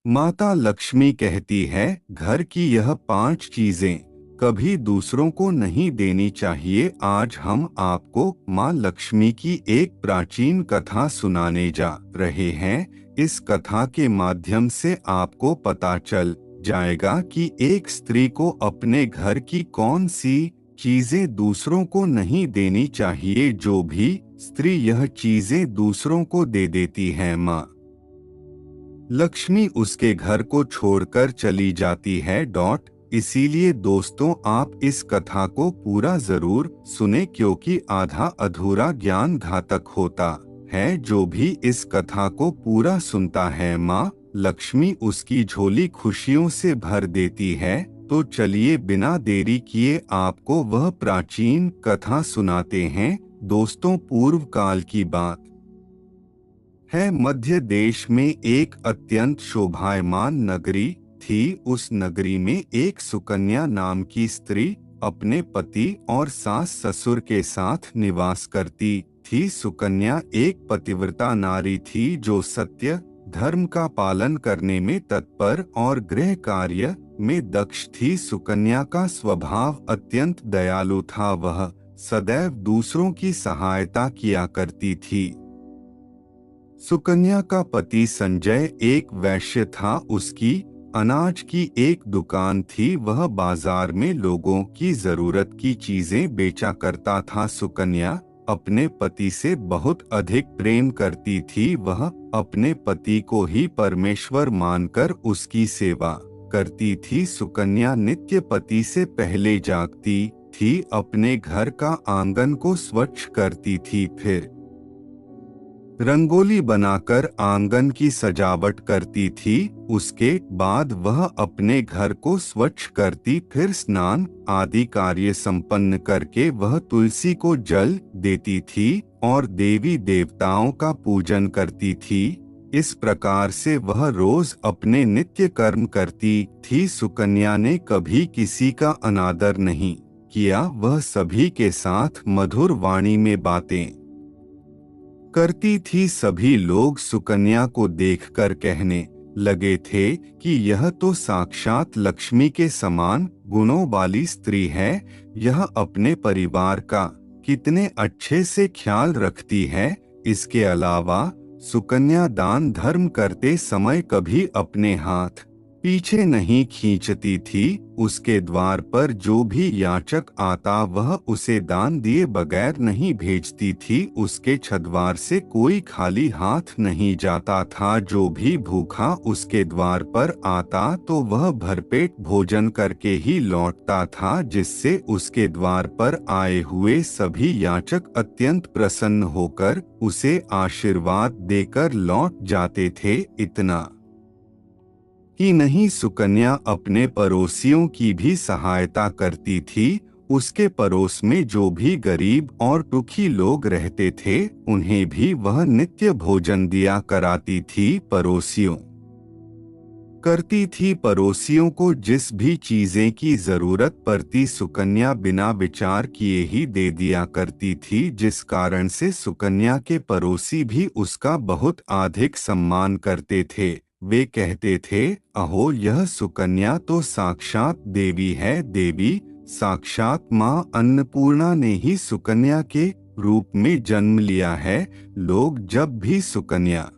माता लक्ष्मी कहती है, घर की यह 5 चीजें कभी दूसरों को नहीं देनी चाहिए। आज हम आपको माँ लक्ष्मी की एक प्राचीन कथा सुनाने जा रहे हैं। इस कथा के माध्यम से आपको पता चल जाएगा कि एक स्त्री को अपने घर की कौन सी चीजें दूसरों को नहीं देनी चाहिए। जो भी स्त्री यह चीजें दूसरों को दे देती है, माँ लक्ष्मी उसके घर को छोड़कर चली जाती है। इसीलिए दोस्तों, आप इस कथा को पूरा जरूर सुने, क्योंकि आधा अधूरा ज्ञान घातक होता है। जो भी इस कथा को पूरा सुनता है, माँ लक्ष्मी उसकी झोली खुशियों से भर देती है। तो चलिए बिना देरी किए आपको वह प्राचीन कथा सुनाते हैं। दोस्तों, पूर्व काल की बात है। मध्य देश में एक अत्यंत शोभायमान नगरी थी। उस नगरी में एक सुकन्या नाम की स्त्री अपने पति और सास ससुर के साथ निवास करती थी। सुकन्या एक पतिव्रता नारी थी जो सत्य धर्म का पालन करने में तत्पर और गृह कार्य में दक्ष थी। सुकन्या का स्वभाव अत्यंत दयालु था। वह सदैव दूसरों की सहायता किया करती थी। सुकन्या का पति संजय एक वैश्य था। उसकी अनाज की एक दुकान थी। वह बाजार में लोगों की जरूरत की चीजें बेचा करता था। सुकन्या अपने पति से बहुत अधिक प्रेम करती थी। वह अपने पति को ही परमेश्वर मानकर उसकी सेवा करती थी। सुकन्या नित्य पति से पहले जागती थी, अपने घर का आंगन को स्वच्छ करती थी, फिर रंगोली बनाकर आंगन की सजावट करती थी। उसके बाद वह अपने घर को स्वच्छ करती, फिर स्नान आदि कार्य संपन्न करके वह तुलसी को जल देती थी और देवी देवताओं का पूजन करती थी। इस प्रकार से वह रोज अपने नित्य कर्म करती थी। सुकन्या ने कभी किसी का अनादर नहीं किया। वह सभी के साथ मधुर वाणी में बातें करती थी। सभी लोग सुकन्या को देखकर कहने लगे थे कि यह तो साक्षात लक्ष्मी के समान गुणों वाली स्त्री है। यह अपने परिवार का कितने अच्छे से ख्याल रखती है। इसके अलावा सुकन्या दान धर्म करते समय कभी अपने हाथ पीछे नहीं खींचती थी। उसके द्वार पर जो भी याचक आता वह उसे दान दिए बगैर नहीं भेजती थी। उसके छद्वार से कोई खाली हाथ नहीं जाता था। जो भी भूखा उसके द्वार पर आता तो वह भरपेट भोजन करके ही लौटता था, जिससे उसके द्वार पर आए हुए सभी याचक अत्यंत प्रसन्न होकर उसे आशीर्वाद देकर लौट जाते थे। इतना ही नहीं, सुकन्या अपने पड़ोसियों की भी सहायता करती थी। उसके पड़ोस में जो भी गरीब और दुखी लोग रहते थे उन्हें भी वह नित्य भोजन दिया कराती थी। पड़ोसियों को जिस भी चीजें की जरूरत पड़ती सुकन्या बिना विचार किए ही दे दिया करती थी, जिस कारण से सुकन्या के पड़ोसी भी उसका बहुत अधिक सम्मान करते थे। वे कहते थे, अहो यह सुकन्या तो साक्षात देवी है। देवी साक्षात माँ अन्नपूर्णा ने ही सुकन्या के रूप में जन्म लिया है। लोग जब भी सुकन्या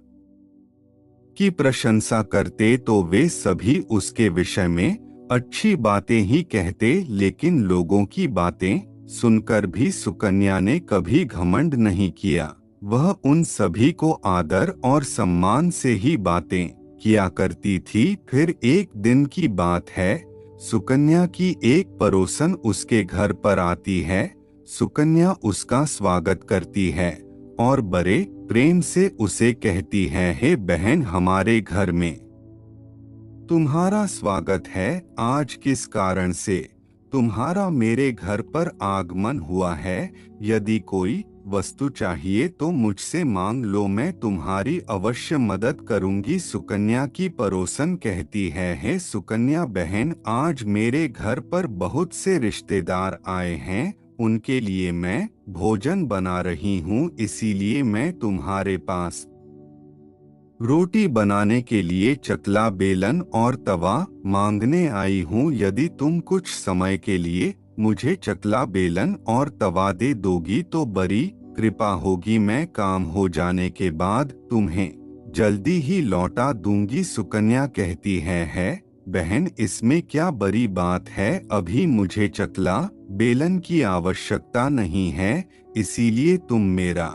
की प्रशंसा करते तो वे सभी उसके विषय में अच्छी बातें ही कहते, लेकिन लोगों की बातें सुनकर भी सुकन्या ने कभी घमंड नहीं किया। वह उन सभी को आदर और सम्मान से ही बातें किया करती थी। फिर एक दिन की बात है, सुकन्या की एक पड़ोसन उसके घर पर आती है। सुकन्या उसका स्वागत करती है और बड़े प्रेम से उसे कहती है, हे बहन, हमारे घर में तुम्हारा स्वागत है। आज किस कारण से तुम्हारा मेरे घर पर आगमन हुआ है? यदि कोई वस्तु चाहिए तो मुझसे मांग लो, मैं तुम्हारी अवश्य मदद करूंगी। सुकन्या की पड़ोसन कहती है, हे सुकन्या बहन, आज मेरे घर पर बहुत से रिश्तेदार आए हैं, उनके लिए मैं भोजन बना रही हूँ, इसीलिए मैं तुम्हारे पास रोटी बनाने के लिए चकला, बेलन और तवा मांगने आई हूँ। यदि तुम कुछ समय के लिए मुझे चकला, बेलन और तवा दे दोगी तो बड़ी कृपा होगी। मैं काम हो जाने के बाद तुम्हें जल्दी ही लौटा दूंगी। सुकन्या कहती है बहन, इसमें क्या बड़ी बात है। अभी मुझे चकला, बेलन की आवश्यकता नहीं है, इसीलिए तुम मेरा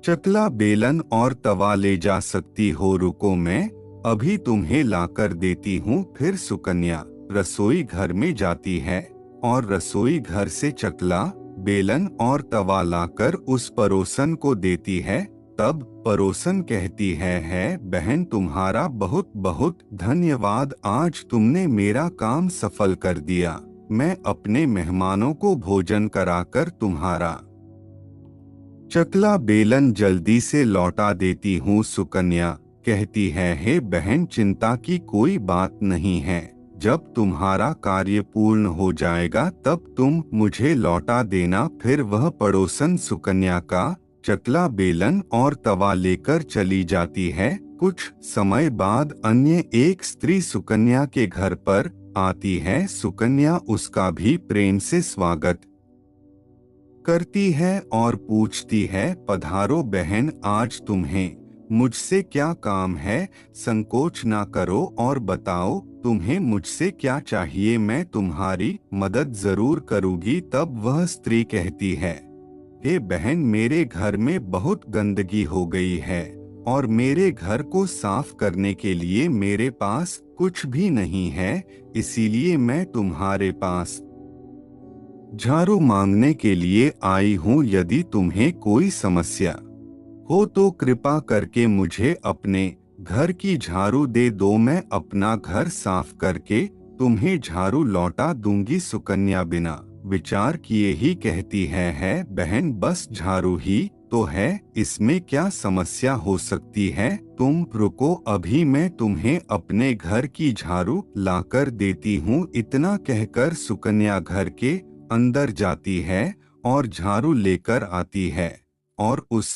चकला, बेलन और तवा ले जा सकती हो। रुको, मैं अभी तुम्हें लाकर देती हूँ। फिर सुकन्या रसोई घर में जाती है और रसोई घर से चकला, बेलन और तवा लाकर उस पड़ोसन को देती है। तब पड़ोसन कहती है बहन, तुम्हारा बहुत बहुत धन्यवाद। आज तुमने मेरा काम सफल कर दिया। मैं अपने मेहमानों को भोजन कराकर तुम्हारा चकला, बेलन जल्दी से लौटा देती हूँ। सुकन्या कहती है हे बहन, चिंता की कोई बात नहीं है। जब तुम्हारा कार्य पूर्ण हो जाएगा तब तुम मुझे लौटा देना। फिर वह पड़ोसन सुकन्या का चकला, बेलन और तवा लेकर चली जाती है। कुछ समय बाद अन्य एक स्त्री सुकन्या के घर पर आती है। सुकन्या उसका भी प्रेम से स्वागत करती है और पूछती है, पधारो बहन, आज तुम्हें मुझसे क्या काम है। संकोच ना करो और बताओ तुम्हें मुझसे क्या चाहिए। मैं तुम्हारी मदद जरूर करूंगी। तब वह स्त्री कहती है, हे बहन, मेरे घर में बहुत गंदगी हो गई है और मेरे घर को साफ करने के लिए मेरे पास कुछ भी नहीं है, इसीलिए मैं तुम्हारे पास झाड़ू मांगने के लिए आई हूँ। यदि तुम्हें कोई समस्या हो तो कृपा करके मुझे अपने घर की झाड़ू दे दो। मैं अपना घर साफ करके तुम्हें झाड़ू लौटा दूंगी। सुकन्या बिना विचार किए ही कहती है बहन, बस झाड़ू ही तो है, इसमें क्या समस्या हो सकती है। तुम रुको, अभी मैं तुम्हें अपने घर की झाड़ू लाकर देती हूँ। इतना कहकर सुकन्या घर के अंदर जाती है और झाड़ू लेकर आती है और उस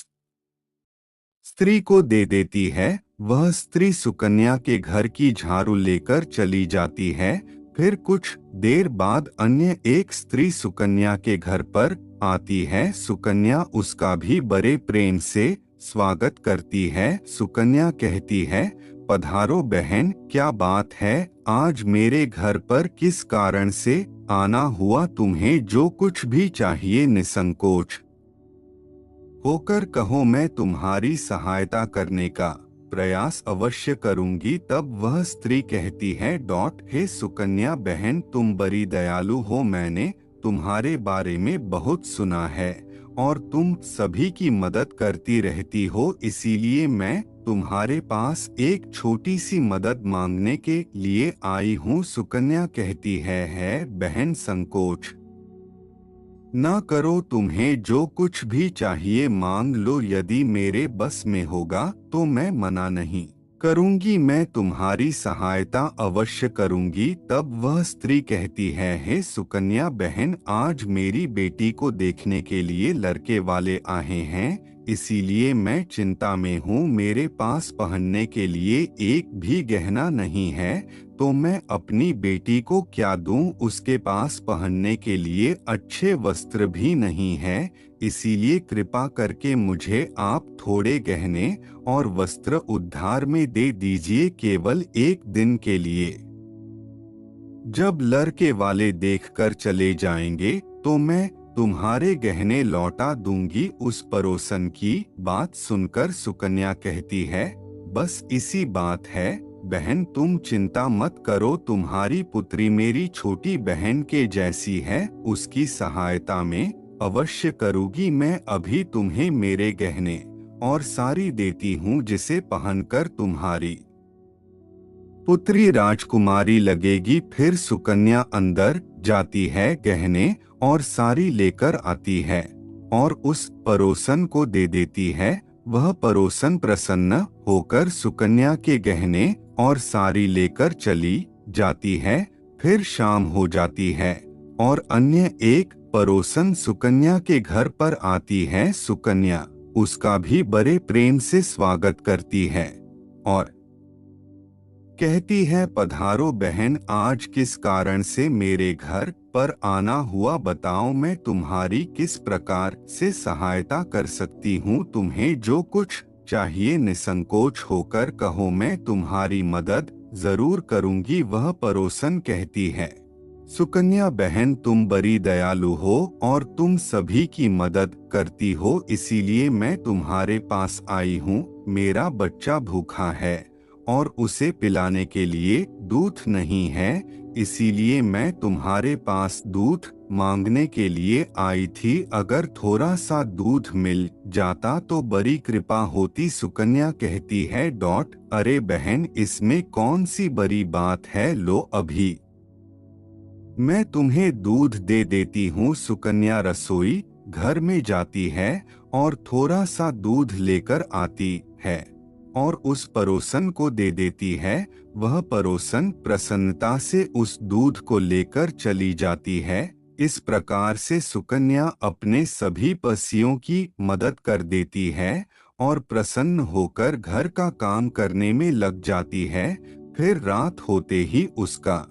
स्त्री को दे देती है। वह स्त्री सुकन्या के घर की झाड़ू लेकर चली जाती है। फिर कुछ देर बाद अन्य एक स्त्री सुकन्या के घर पर आती है। सुकन्या उसका भी बड़े प्रेम से स्वागत करती है। सुकन्या कहती है, पधारो बहन, क्या बात है, आज मेरे घर पर किस कारण से आना हुआ। तुम्हें जो कुछ भी चाहिए निसंकोच होकर कहो, मैं तुम्हारी सहायता करने का प्रयास अवश्य करूंगी। तब वह स्त्री कहती है हे सुकन्या बहन, तुम बड़ी दयालु हो। मैंने तुम्हारे बारे में बहुत सुना है और तुम सभी की मदद करती रहती हो, इसीलिए मैं तुम्हारे पास एक छोटी सी मदद मांगने के लिए आई हूँ। सुकन्या कहती है बहन, संकोच ना करो, तुम्हें जो कुछ भी चाहिए मांग लो। यदि मेरे बस में होगा तो मैं मना नहीं करूंगी। मैं तुम्हारी सहायता अवश्य करूंगी। तब वह स्त्री कहती है हे सुकन्या बहन, आज मेरी बेटी को देखने के लिए लड़के वाले आए हैं, इसीलिए मैं चिंता में हूँ। मेरे पास पहनने के लिए एक भी गहना नहीं है, तो मैं अपनी बेटी को क्या दूं। उसके पास पहनने के लिए अच्छे वस्त्र भी नहीं है, इसीलिए कृपा करके मुझे आप थोड़े गहने और वस्त्र उधार में दे दीजिए, केवल एक दिन के लिए। जब लड़के वाले देखकर चले जाएंगे तो मैं तुम्हारे गहने लौटा दूंगी। उस पड़ोसन की बात सुनकर सुकन्या कहती है, बस इसी बात है बहन, तुम चिंता मत करो। तुम्हारी पुत्री मेरी छोटी बहन के जैसी है, उसकी सहायता में अवश्य करूंगी। मैं अभी तुम्हें मेरे गहने और साड़ी देती हूँ, जिसे पहनकर तुम्हारी पुत्री राजकुमारी लगेगी। फिर सुकन्या अंदर जाती है, गहने और साड़ी लेकर आती है और उस पड़ोसन को दे देती है। वह पड़ोसन प्रसन्न होकर सुकन्या के गहने और साड़ी लेकर चली जाती है। फिर शाम हो जाती है और अन्य एक पड़ोसन सुकन्या के घर पर आती है। सुकन्या उसका भी बड़े प्रेम से स्वागत करती है और कहती है, पधारो बहन, आज किस कारण से मेरे घर पर आना हुआ, बताओ मैं तुम्हारी किस प्रकार से सहायता कर सकती हूँ। तुम्हें जो कुछ चाहिए निसंकोच होकर कहो, मैं तुम्हारी मदद जरूर करूंगी। वह पड़ोसन कहती है, सुकन्या बहन, तुम बड़ी दयालु हो और तुम सभी की मदद करती हो, इसीलिए मैं तुम्हारे पास आई हूँ। मेरा बच्चा भूखा है और उसे पिलाने के लिए दूध नहीं है, इसीलिए मैं तुम्हारे पास दूध मांगने के लिए आई थी। अगर थोड़ा सा दूध मिल जाता तो बड़ी कृपा होती। सुकन्या कहती है, अरे बहन, इसमें कौन सी बड़ी बात है, लो अभी मैं तुम्हें दूध दे देती हूँ। सुकन्या रसोई घर में जाती है और थोड़ा सा दूध लेकर आती है और उस पड़ोसन को दे देती है। वह पड़ोसन प्रसन्नता से उस दूध को लेकर चली जाती है। इस प्रकार से सुकन्या अपने सभी पड़ोसियों की मदद कर देती है और प्रसन्न होकर घर का काम करने में लग जाती है। फिर रात होते ही उसका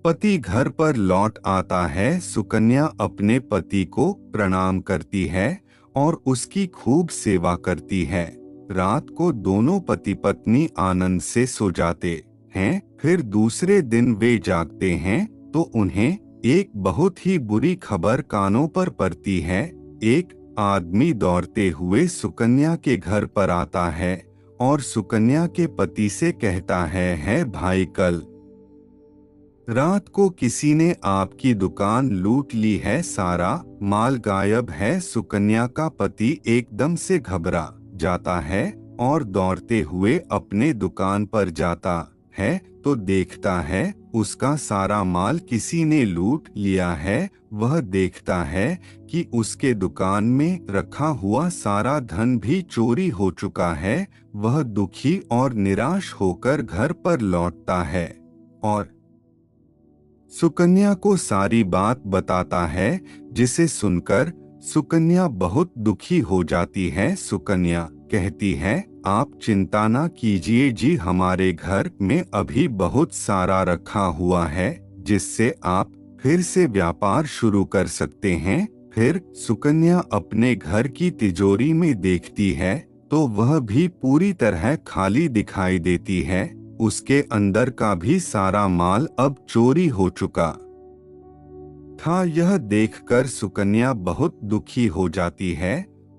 पति घर पर लौट आता है। सुकन्या अपने पति को प्रणाम करती है और उसकी खूब सेवा करती है। रात को दोनों पति पत्नी आनंद से सो जाते हैं। फिर दूसरे दिन वे जागते हैं तो उन्हें एक बहुत ही बुरी खबर कानों पर पड़ती है। एक आदमी दौड़ते हुए सुकन्या के घर पर आता है और सुकन्या के पति से कहता है भाई, कल रात को किसी ने आपकी दुकान लूट ली है, सारा माल गायब है। सुकन्या का पति एकदम से घबरा जाता है और दौड़ते हुए अपने दुकान पर जाता है तो देखता है उसका सारा माल किसी ने लूट लिया है। वह देखता है कि उसके दुकान में रखा हुआ सारा धन भी चोरी हो चुका है। वह दुखी और निराश होकर घर पर लौटता है और सुकन्या को सारी बात बताता है, जिसे सुनकर सुकन्या बहुत दुखी हो जाती है। सुकन्या कहती है, आप चिंता ना कीजिए जी, हमारे घर में अभी बहुत सारा रखा हुआ है जिससे आप फिर से व्यापार शुरू कर सकते हैं। फिर सुकन्या अपने घर की तिजोरी में देखती है तो वह भी पूरी तरह खाली दिखाई देती है। उसके अंदर का भी सारा माल अब चोरी हो चुका था। यह देखकर सुकन्या बहुत दुखी हो जाती है।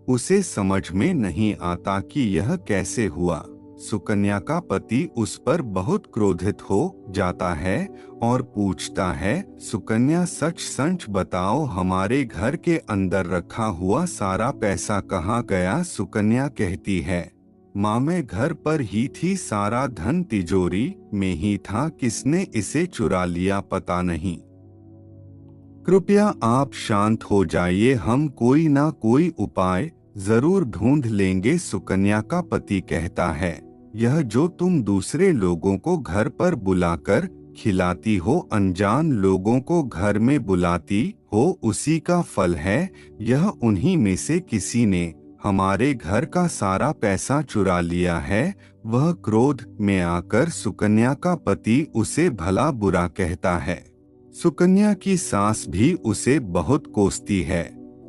उसे समझ में नहीं आता कि यह कैसे हुआ। सुकन्या का पति उस पर बहुत क्रोधित हो जाता है और पूछता है, सुकन्या सच सच बताओ, हमारे घर के अंदर रखा हुआ सारा पैसा कहाँ गया। सुकन्या कहती है, माँ मैं घर पर ही थी, सारा धन तिजोरी में ही था, किसने इसे चुरा लिया पता नहीं। कृपया आप शांत हो जाइए, हम कोई ना कोई उपाय जरूर ढूंढ लेंगे। सुकन्या का पति कहता है, यह जो तुम दूसरे लोगों को घर पर बुलाकर खिलाती हो, अनजान लोगों को घर में बुलाती हो, उसी का फल है। यह उन्हीं में से किसी ने हमारे घर का सारा पैसा चुरा लिया है। वह क्रोध में आकर सुकन्या का पति उसे भला बुरा कहता है। सुकन्या की सास भी उसे बहुत कोसती है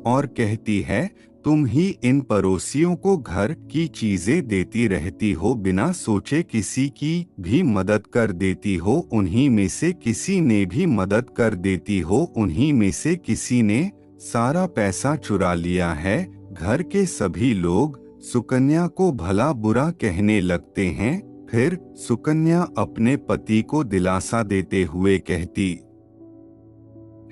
और कहती है, तुम ही इन पड़ोसियों को घर की चीजें देती रहती हो, बिना सोचे किसी की भी मदद कर देती हो, उन्हीं में से किसी ने भी मदद कर देती हो, उन्हीं में से किसी ने सारा पैसा चुरा लिया है। घर के सभी लोग सुकन्या को भला बुरा कहने लगते हैं। फिर सुकन्या अपने पति को दिलासा देते हुए कहती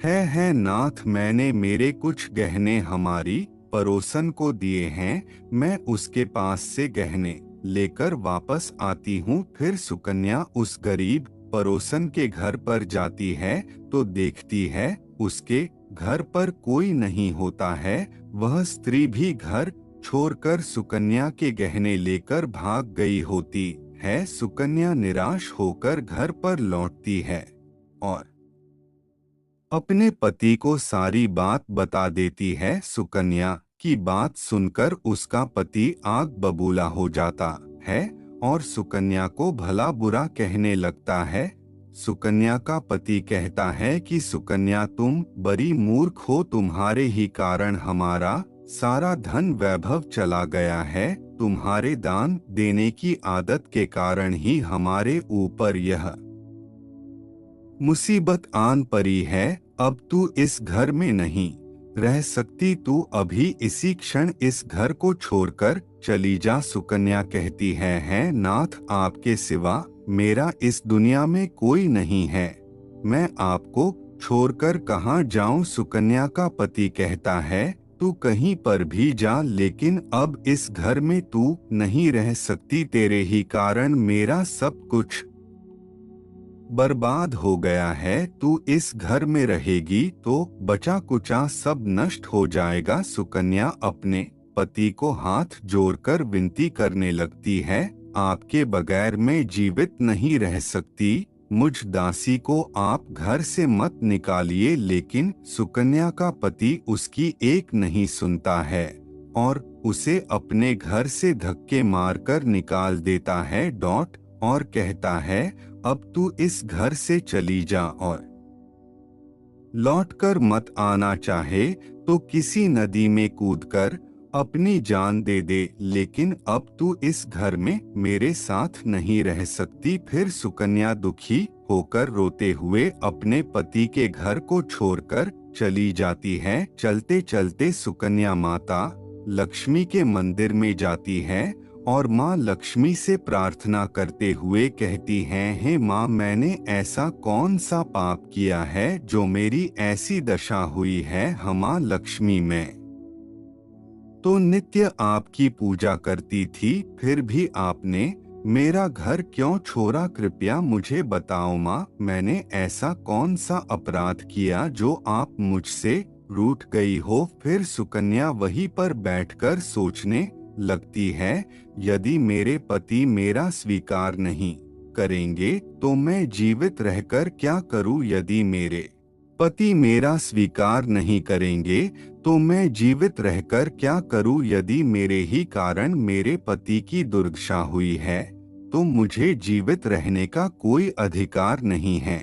है नाथ, मैंने मेरे कुछ गहने हमारी पड़ोसन को दिए हैं, मैं उसके पास से गहने लेकर वापस आती हूँ। फिर सुकन्या उस गरीब पड़ोसन के घर पर जाती है तो देखती है उसके घर पर कोई नहीं होता है। वह स्त्री भी घर छोड़कर सुकन्या के गहने लेकर भाग गई होती है। सुकन्या निराश होकर घर पर लौटती है और अपने पति को सारी बात बता देती है। सुकन्या की बात सुनकर उसका पति आग बबूला हो जाता है और सुकन्या को भला बुरा कहने लगता है। सुकन्या का पति कहता है कि सुकन्या तुम बड़ी मूर्ख हो, तुम्हारे ही कारण हमारा सारा धन वैभव चला गया है। तुम्हारे दान देने की आदत के कारण ही हमारे ऊपर यह मुसीबत आन पड़ी है। अब तू इस घर में नहीं रह सकती, तू अभी इसी क्षण इस घर को छोड़कर चली जा। सुकन्या कहती है नाथ, आपके सिवा मेरा इस दुनिया में कोई नहीं है, मैं आपको छोड़कर कहाँ जाऊं। सुकन्या का पति कहता है तू कहीं पर भी जा, लेकिन अब इस घर में तू नहीं रह सकती, तेरे ही कारण मेरा सब कुछ बर्बाद हो गया है। तू इस घर में रहेगी तो बचा कुचा सब नष्ट हो जाएगा। सुकन्या अपने पति को हाथ जोड़कर विनती करने लगती है, आपके बगैर मैं जीवित नहीं रह सकती, मुझ दासी को आप घर से मत निकालिए। लेकिन सुकन्या का पति उसकी एक नहीं सुनता है और उसे अपने घर से धक्के मारकर निकाल देता है और कहता है अब तू इस घर से चली जा और लौटकर मत आना, चाहे तो किसी नदी में कूदकर अपनी जान दे दे, लेकिन अब तू इस घर में मेरे साथ नहीं रह सकती। फिर सुकन्या दुखी होकर रोते हुए अपने पति के घर को छोड़कर चली जाती है। चलते चलते सुकन्या माता लक्ष्मी के मंदिर में जाती है और माँ लक्ष्मी से प्रार्थना करते हुए कहती हैं, हे माँ, मैंने ऐसा कौन सा पाप किया है जो मेरी ऐसी दशा हुई है। माँ लक्ष्मी, मैं तो नित्य आपकी पूजा करती थी, फिर भी आपने मेरा घर क्यों छोड़ा? कृपया मुझे बताओ माँ, मैंने ऐसा कौन सा अपराध किया जो आप मुझसे रूठ गई हो? फिर सुकन्या वहीं पर बैठकर सोचने लगती है, यदि मेरे पति मेरा स्वीकार नहीं करेंगे तो मैं जीवित रहकर क्या करूं? यदि मेरे पति मेरा स्वीकार नहीं करेंगे तो मैं जीवित रहकर क्या करूं? यदि मेरे ही कारण मेरे पति की दुर्दशा हुई है तो मुझे जीवित रहने का कोई अधिकार नहीं है।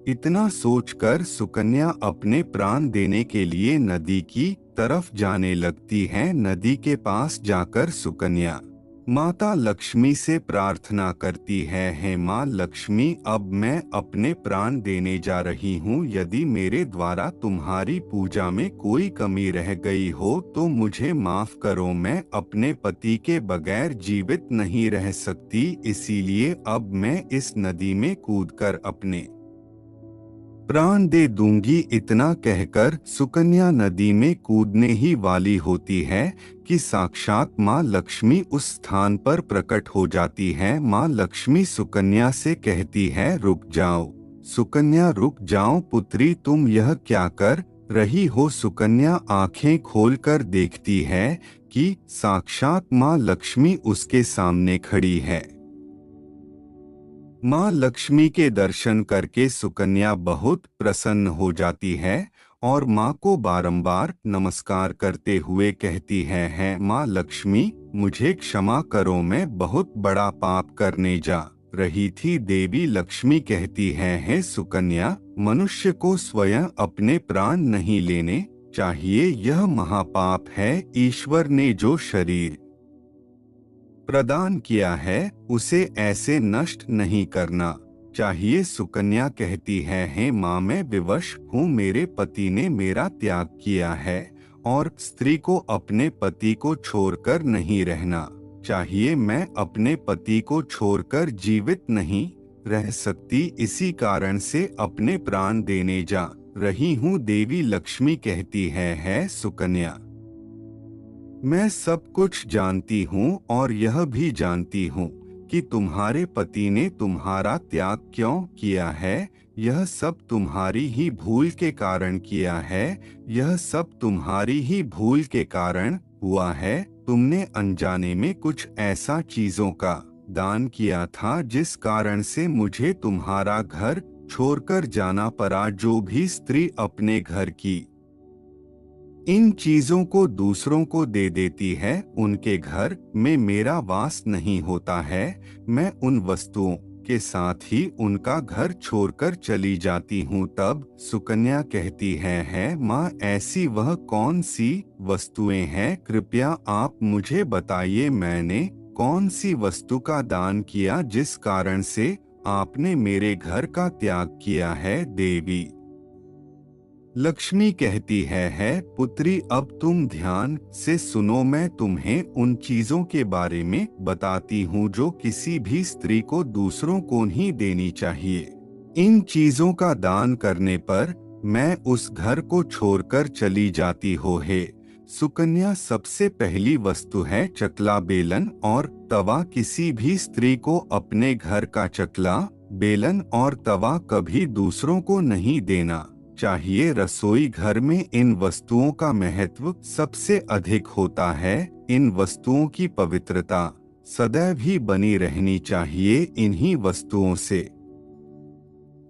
इतना सोचकर सुकन्या अपने प्राण देने के लिए नदी की तरफ जाने लगती है। नदी के पास जाकर सुकन्या माता लक्ष्मी से प्रार्थना करती है, हे माँ लक्ष्मी, अब मैं अपने प्राण देने जा रही हूँ। यदि मेरे द्वारा तुम्हारी पूजा में कोई कमी रह गई हो तो मुझे माफ करो, मैं अपने पति के बगैर जीवित नहीं रह सकती, इसीलिए अब मैं इस नदी में कूदकर अपने प्राण दे दूंगी। इतना कहकर सुकन्या नदी में कूदने ही वाली होती है कि साक्षात माँ लक्ष्मी उस स्थान पर प्रकट हो जाती है। माँ लक्ष्मी सुकन्या से कहती है, रुक जाओ सुकन्या, रुक जाओ पुत्री, तुम यह क्या कर रही हो? सुकन्या आंखें खोलकर देखती है कि साक्षात माँ लक्ष्मी उसके सामने खड़ी है। माँ लक्ष्मी के दर्शन करके सुकन्या बहुत प्रसन्न हो जाती है और माँ को बारंबार नमस्कार करते हुए कहती है माँ लक्ष्मी, मुझे क्षमा करो, मैं बहुत बड़ा पाप करने जा रही थी। देवी लक्ष्मी कहती है सुकन्या, मनुष्य को स्वयं अपने प्राण नहीं लेने चाहिए, यह महापाप है। ईश्वर ने जो शरीर प्रदान किया है उसे ऐसे नष्ट नहीं करना चाहिए। सुकन्या कहती है माँ, मैं विवश हूँ, मेरे पति ने मेरा त्याग किया है और स्त्री को अपने पति को छोड़कर नहीं रहना चाहिए। मैं अपने पति को छोड़कर जीवित नहीं रह सकती, इसी कारण से अपने प्राण देने जा रही हूँ। देवी लक्ष्मी कहती है सुकन्या, मैं सब कुछ जानती हूँ और यह भी जानती हूँ कि तुम्हारे पति ने तुम्हारा त्याग क्यों किया है। यह सब तुम्हारी ही भूल के कारण किया है, यह सब तुम्हारी ही भूल के कारण हुआ है। तुमने अनजाने में कुछ ऐसा चीजों का दान किया था जिस कारण से मुझे तुम्हारा घर छोड़कर जाना पड़ा। जो भी स्त्री अपने घर की इन चीजों को दूसरों को दे देती है। उनके घर में मेरा वास नहीं होता है। मैं उन वस्तुओं के साथ ही उनका घर छोड़कर चली जाती हूँ। तब सुकन्या कहती है माँ, ऐसी वह कौन सी वस्तुएं हैं? कृपया आप मुझे बताइए, मैंने कौन सी वस्तु का दान किया जिस कारण से आपने मेरे घर का त्याग किया है? देवी लक्ष्मी कहती है पुत्री, अब तुम ध्यान से सुनो। मैं तुम्हें उन चीजों के बारे में बताती हूँ जो किसी भी स्त्री को दूसरों को नहीं देनी चाहिए। इन चीजों का दान करने पर मैं उस घर को छोड़कर चली जाती हो है। सुकन्या, सबसे पहली वस्तु है चकला, बेलन और तवा। किसी भी स्त्री को अपने घर का चकला, बेलन और तवा कभी दूसरों को नहीं देना चाहिए। रसोई घर में इन वस्तुओं का महत्व सबसे अधिक होता है। इन वस्तुओं की पवित्रता सदैव ही बनी रहनी चाहिए। इन्हीं वस्तुओं से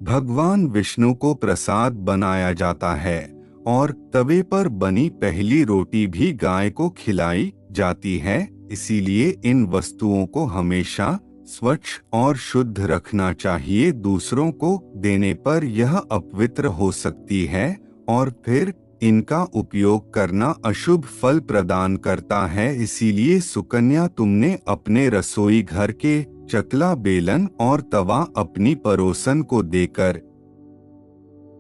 भगवान विष्णु को प्रसाद बनाया जाता है और तवे पर बनी पहली रोटी भी गाय को खिलाई जाती है। इसीलिए इन वस्तुओं को हमेशा स्वच्छ और शुद्ध रखना चाहिए। दूसरों को देने पर यह अपवित्र हो सकती है और फिर इनका उपयोग करना अशुभ फल प्रदान करता है। इसीलिए सुकन्या, तुमने अपने रसोई घर के चकला, बेलन और तवा अपनी पड़ोसन को देकर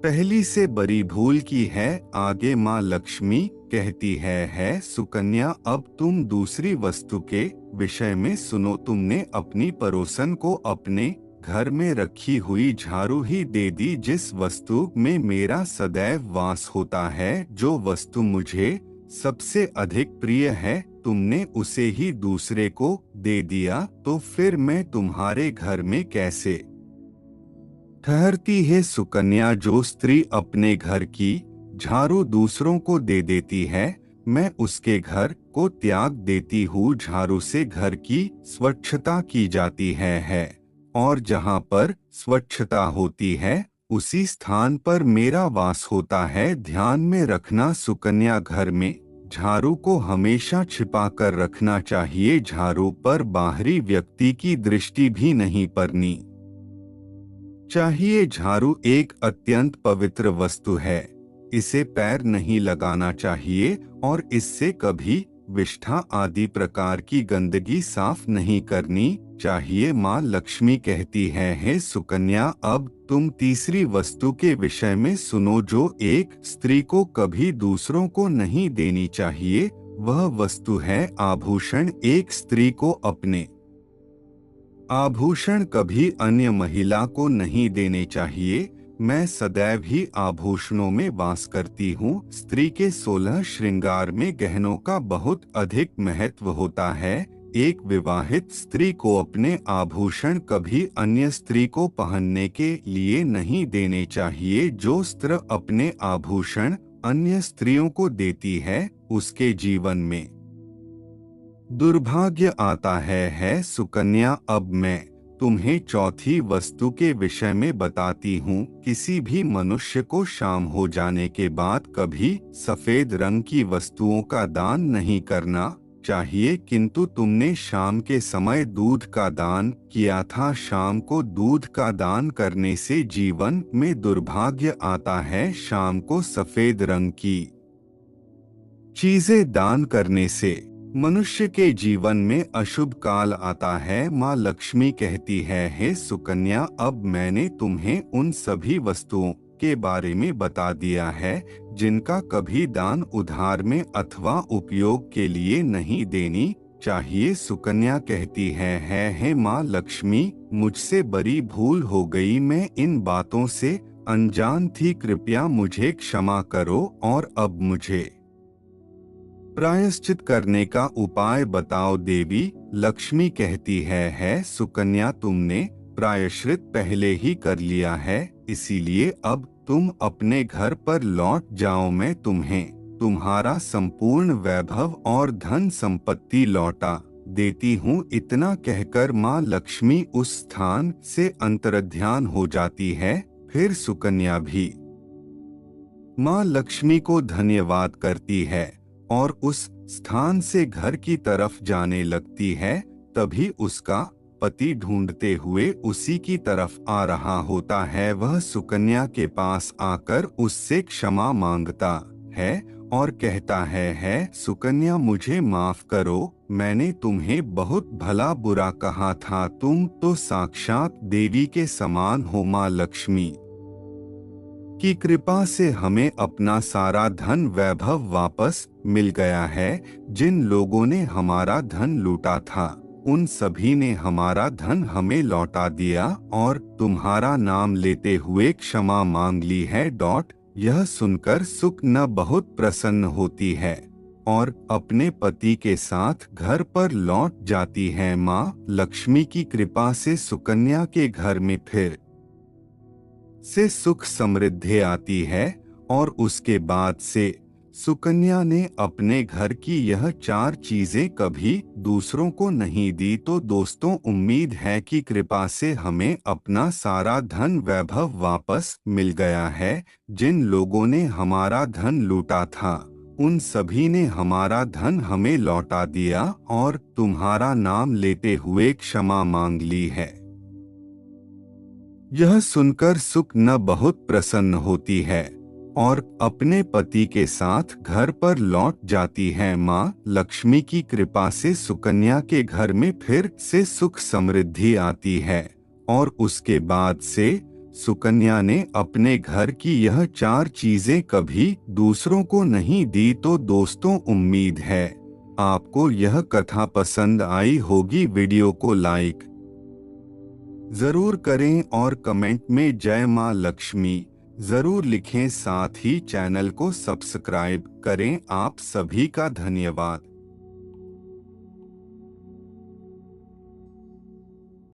पहली से बड़ी भूल की है। आगे माँ लक्ष्मी कहती है सुकन्या, अब तुम दूसरी वस्तु के विषय में सुनो। तुमने अपनी पड़ोसन को अपने घर में रखी हुई झाड़ू ही दे दी, जिस वस्तु में मेरा सदैव वास होता है। जो वस्तु मुझे सबसे अधिक प्रिय है, तुमने उसे ही दूसरे को दे दिया, तो फिर मैं तुम्हारे घर में कैसे ठहरती है? सुकन्या, जो स्त्री अपने घर की झाड़ू दूसरों को दे देती है, मैं उसके घर को त्याग देती हूँ। झाड़ू से घर की स्वच्छता की जाती है और जहाँ पर स्वच्छता होती है उसी स्थान पर मेरा वास होता है। ध्यान में रखना सुकन्या, घर में झाड़ू को हमेशा छिपा कर रखना चाहिए। झाड़ू पर बाहरी व्यक्ति की दृष्टि भी नहीं पड़नी चाहिए। झाड़ू एक अत्यंत पवित्र वस्तु है, इसे पैर नहीं लगाना चाहिए और इससे कभी विष्ठा आदि प्रकार की गंदगी साफ नहीं करनी चाहिए। माँ लक्ष्मी कहती है सुकन्या, अब तुम तीसरी वस्तु के विषय में सुनो जो एक स्त्री को कभी दूसरों को नहीं देनी चाहिए। वह वस्तु है आभूषण। एक स्त्री को अपने आभूषण कभी अन्य महिला को नहीं देने चाहिए। मैं सदैव ही आभूषणों में वास करती हूँ। स्त्री के 16 श्रृंगार में गहनों का बहुत अधिक महत्व होता है। एक विवाहित स्त्री को अपने आभूषण कभी अन्य स्त्री को पहनने के लिए नहीं देने चाहिए। जो स्त्री अपने आभूषण अन्य स्त्रियों को देती है, उसके जीवन में दुर्भाग्य आता है। सुकन्या, अब मैं तुम्हें चौथी वस्तु के विषय में बताती हूँ। किसी भी मनुष्य को शाम हो जाने के बाद कभी सफेद रंग की वस्तुओं का दान नहीं करना चाहिए, किंतु तुमने शाम के समय दूध का दान किया था। शाम को दूध का दान करने से जीवन में दुर्भाग्य आता है। शाम को सफेद रंग की चीजें दान करने से मनुष्य के जीवन में अशुभ काल आता है। माँ लक्ष्मी कहती है सुकन्या, अब मैंने तुम्हें उन सभी वस्तुओं के बारे में बता दिया है जिनका कभी दान उधार में अथवा उपयोग के लिए नहीं देनी चाहिए। सुकन्या कहती है माँ लक्ष्मी, मुझसे बड़ी भूल हो गई। मैं इन बातों से अनजान थी, कृपया मुझे क्षमा करो और अब मुझे प्रायश्चित करने का उपाय बताओ। देवी लक्ष्मी कहती है सुकन्या, तुमने प्रायश्चित पहले ही कर लिया है, इसीलिए अब तुम अपने घर पर लौट जाओ। मैं तुम्हें तुम्हारा संपूर्ण वैभव और धन संपत्ति लौटा देती हूँ। इतना कहकर माँ लक्ष्मी उस स्थान से अंतर्ध्यान हो जाती है। फिर सुकन्या भी माँ लक्ष्मी को धन्यवाद करती है और उस स्थान से घर की तरफ जाने लगती है। तभी उसका पति ढूंढते हुए उसी की तरफ आ रहा होता है। वह सुकन्या के पास आकर उससे क्षमा मांगता है और कहता है सुकन्या, मुझे माफ करो, मैंने तुम्हें बहुत भला बुरा कहा था। तुम तो साक्षात देवी के समान हो। माँ लक्ष्मी की कृपा से हमें अपना सारा धन वैभव वापस मिल गया है। जिन लोगों ने हमारा धन लूटा था उन सभी ने हमारा धन हमें लौटा दिया और तुम्हारा नाम लेते हुए क्षमा मांग ली है। यह सुनकर सुकन्या बहुत प्रसन्न होती है और अपने पति के साथ घर पर लौट जाती है। माँ लक्ष्मी की कृपा से सुकन्या के घर में फिर से सुख समृद्धि आती है और उसके बाद से सुकन्या ने अपने घर की यह 4 चीजें कभी दूसरों को नहीं दी। तो दोस्तों, उम्मीद है कि कृपा से हमें अपना सारा धन वैभव वापस मिल गया है। जिन लोगों ने हमारा धन लूटा था उन सभी ने हमारा धन हमें लौटा दिया और तुम्हारा नाम लेते हुए क्षमा मांग ली है। यह सुनकर सुकन्या बहुत प्रसन्न होती है और अपने पति के साथ घर पर लौट जाती है। माँ लक्ष्मी की कृपा से सुकन्या के घर में फिर से सुख समृद्धि आती है और उसके बाद से सुकन्या ने अपने घर की यह 4 चीजें कभी दूसरों को नहीं दी। तो दोस्तों, उम्मीद है आपको यह कथा पसंद आई होगी। वीडियो को लाइक जरूर करें और कमेंट में जय मां लक्ष्मी जरूर लिखें। साथ ही चैनल को सब्सक्राइब करें। आप सभी का धन्यवाद।